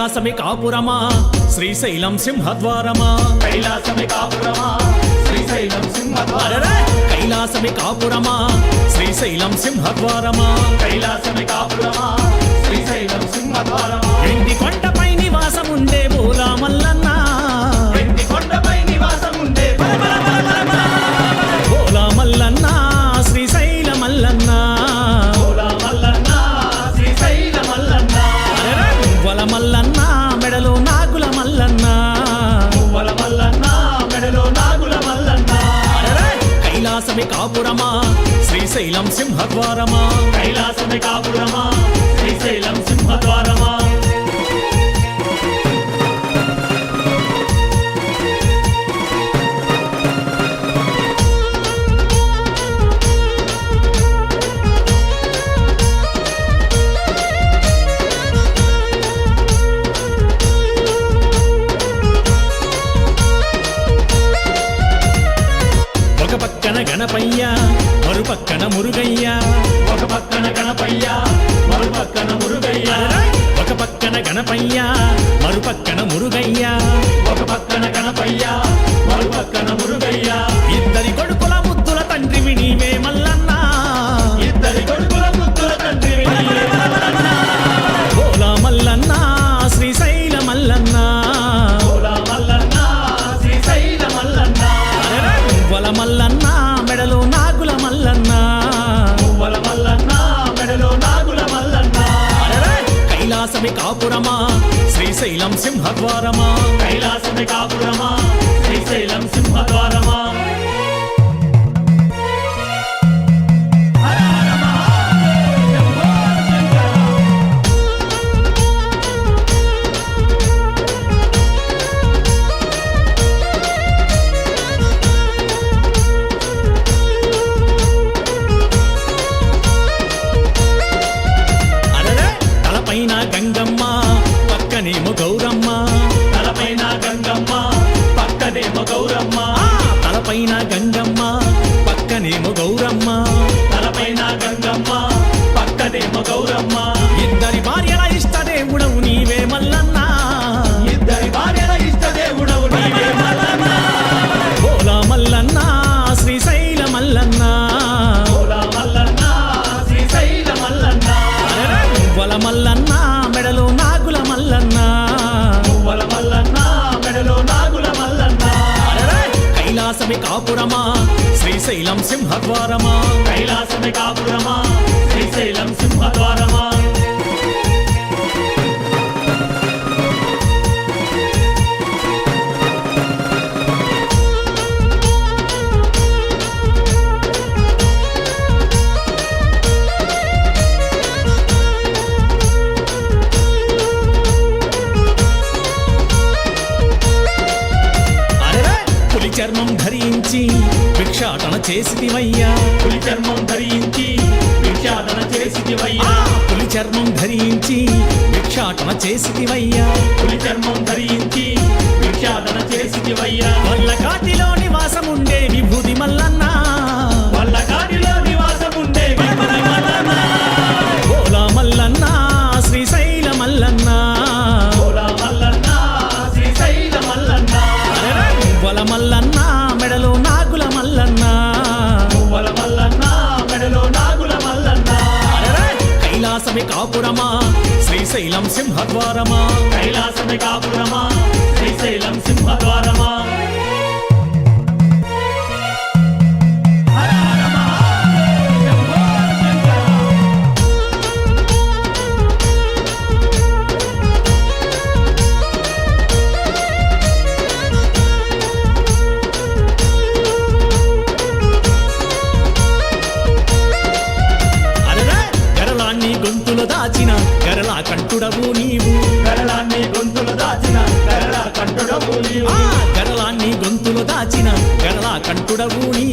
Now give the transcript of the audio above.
కైలాసమి కాపురమా శ్రీశైలం సింహద్వారమా కైలాసమి కాపురమా శ్రీశైలం సింహద్వారమా కైలాసమి కాపురమా శ్రీశైలం సింహద్వారమా కైలాసమి కాపురమా శ్రీశైలం సింహద్వారమా వెండి కొండపై నివాసముండే బోలా మల్లన్న వెండి కొండపై నివాసముండే బోలా మల్లన్న శ్రీశైల మల్లన్న బోలా మల్లన్న శ్రీశైల మల్లన్న మువ్వల మల్లన్న మెడలో నాగుల మల్లన్న మువ్వల మల్లన్న మెడలో నాగుల మల్లన్న కైలాసమి కాపురమా శ్రీశైలం సింహద్వారమా కైలాసమి కాపురమా శ్రీశైలం సింహద్వారమా ఒక పక్కన గణపయ్య మరుపక్కన మురుగయ్య ఒక పక్కన గణపయ్య మరో పక్కన మురుగయ్య ఒక పక్కన గణపయ్య మరుపక్కన మురుగయ్య ఒక పక్కన గణపయ్య మరో పక్కన మురుగయ్య ఇద్దరి కొడుకుల ముద్దుల తండ్రివి నీవే మల్లన్న ఇద్దరి కొడుకుల ముద్దుల తండ్రి బోలా మల్లన్న శ్రీశైల మల్లన్న బోలా మల్లన్న శ్రీశైల మల్లన్న మువ్వల మల్లన్న మెడలో నాగుల మల్లన్న మువ్వల మల్లన్న మెడలో నాగుల మల్లన్న కైలాసమి కాపురమా శ్రీశైలం సింహద్వారమా కైలాసమి కాపురమా శ్రీశైలం సింహద్వారమా అరరే తలపైన గంగమ్మ పక్కనేమో గౌరమ్మ తలపైన గంగమ్మ పక్కనేమో గౌరమ్మ తలపైన గంగమ్మ పక్కనేమో గౌరమ్మ తలపైన గంగమ్మ పక్కనేమో గౌరమ్మ ఇద్దరి భార్యల ఇష్టదేవుడవు నీవే మల్లన్న ఇద్దరి భార్యల ఇష్టదేవుడవు నీవే మల్లన్న బోలా మల్లన్న శ్రీశైల మల్లన్న బోలా మల్లన్న శ్రీశైల మల్లన్న మువ్వల మల్లన్న మెడలో నాగుల మల్లన్న మువ్వల మల్లన్న మెడలో నాగుల మల్లన్న కైలాసమి కాపురమా శ్రీశైలం సింహద్వారమా కైలాసమి కాపురమా శ్రీశైలం సింహద్వారమా అరెరే పులి చర్మం ధరించి భిక్షాటన చేసిదివయ్యా పులి చర్మం ధరించి భిక్షాటన చేసిదివయ్యా పులి చర్మం ధరించి భిక్షాటన చేసిదివయ్యా పులి చర్మం ధరించి భిక్షాటన చేసిదివయ్యా వల్ల కాటిలో నివాసముండే విభూది మల్లన్న వల్ల కాడిలో నివాసముండే విభూతి మల్లన్న బోలా మల్లన్న శ్రీశైల మల్లన్న బోలా మల్లన్న శ్రీశైల మల్లన్న మువ్వల మల్లన్న మెడలో నాగుల మల్లన్న మువ్వల మల్లన్న మెడలో నాగుల మల్లన్న కైలాసమి కాపురమా శ్రీశైలం సింహద్వారమా కైలాసమి కాపురమా శ్రీశైలం సింహద్వారమా హర హర మహాదేవ శంభో శంకర అరెరే గరలాన్ని గొంతులు దాచిన గరలా కంటుడవు నీవు గరళాన్ని గొంతులు దాచిన గరళ కంఠుడవు నీవు గరలాన్ని గొంతులు దాచిన గరలా కంటుడవు నీవు